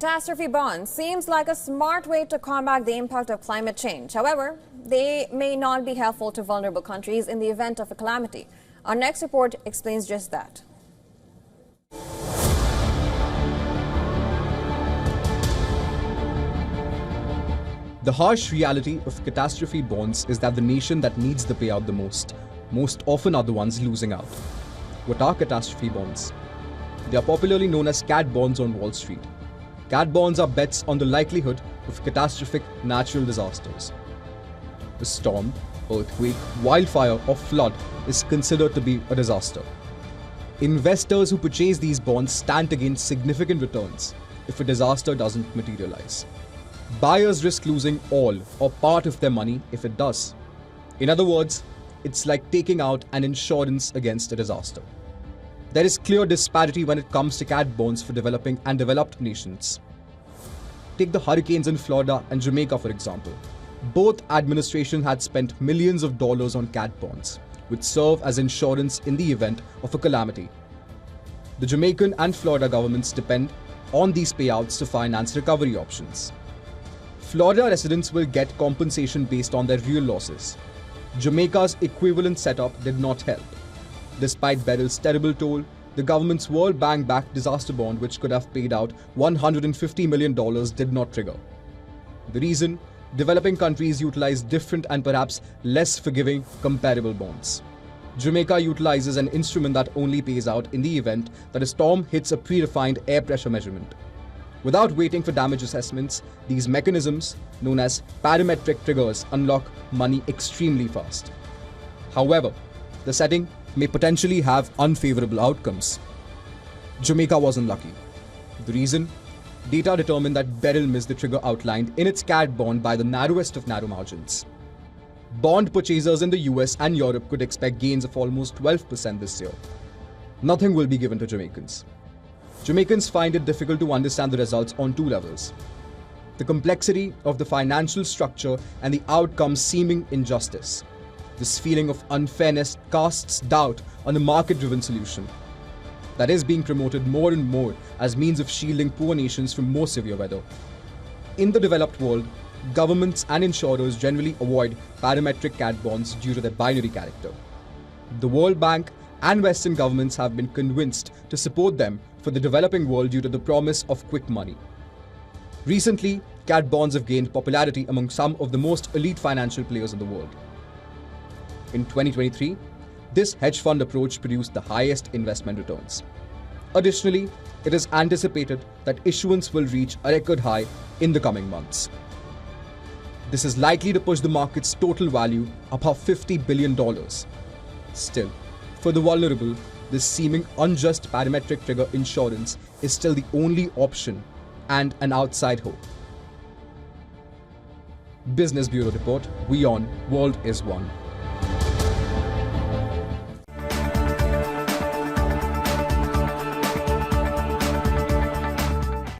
Catastrophe bonds seems like a smart way to combat the impact of climate change. However, they may not be helpful to vulnerable countries in the event of a calamity. Our next report explains just that. The harsh reality of catastrophe bonds is that the nation that needs the payout the most often are the ones losing out. What are catastrophe bonds? They are popularly known as cat bonds on Wall Street. Cat bonds are bets on the likelihood of catastrophic natural disasters. A storm, earthquake, wildfire, or flood is considered to be a disaster. Investors who purchase these bonds stand to gain significant returns if a disaster doesn't materialize. Buyers risk losing all or part of their money if it does. In other words, it's like taking out an insurance against a disaster. There is clear disparity when it comes to cat bonds for developing and developed nations. Take the hurricanes in Florida and Jamaica, for example. Both administrations had spent millions of dollars on cat bonds, which serve as insurance in the event of a calamity. The Jamaican and Florida governments depend on these payouts to finance recovery options. Florida residents will get compensation based on their real losses. Jamaica's equivalent setup did not help. Despite Beryl's terrible toll, the government's World Bank-backed disaster bond, which could have paid out $150 million, did not trigger. The reason? Developing countries utilize different and perhaps less forgiving comparable bonds. Jamaica utilizes an instrument that only pays out in the event that a storm hits a predefined air pressure measurement. Without waiting for damage assessments, these mechanisms, known as parametric triggers, unlock money extremely fast. However, the setting may potentially have unfavorable outcomes. Jamaica was unlucky. The reason? Data determined that Beryl missed the trigger outlined in its cat bond by the narrowest of narrow margins. Bond purchasers in the US and Europe could expect gains of almost 12% this year. Nothing will be given to Jamaicans. Jamaicans find it difficult to understand the results on two levels: the complexity of the financial structure and the outcome's seeming injustice. This feeling of unfairness casts doubt on the market-driven solution that is being promoted more and more as means of shielding poor nations from more severe weather. In the developed world, governments and insurers generally avoid parametric cat bonds due to their binary character. The World Bank and Western governments have been convinced to support them for the developing world due to the promise of quick money. Recently, cat bonds have gained popularity among some of the most elite financial players in the world. In 2023, this hedge fund approach produced the highest investment returns. Additionally, it is anticipated that issuance will reach a record high in the coming months. This is likely to push the market's total value above $50 billion. Still, for the vulnerable, this seeming unjust parametric trigger insurance is still the only option and an outside hope. Business Bureau Report, WION World is One.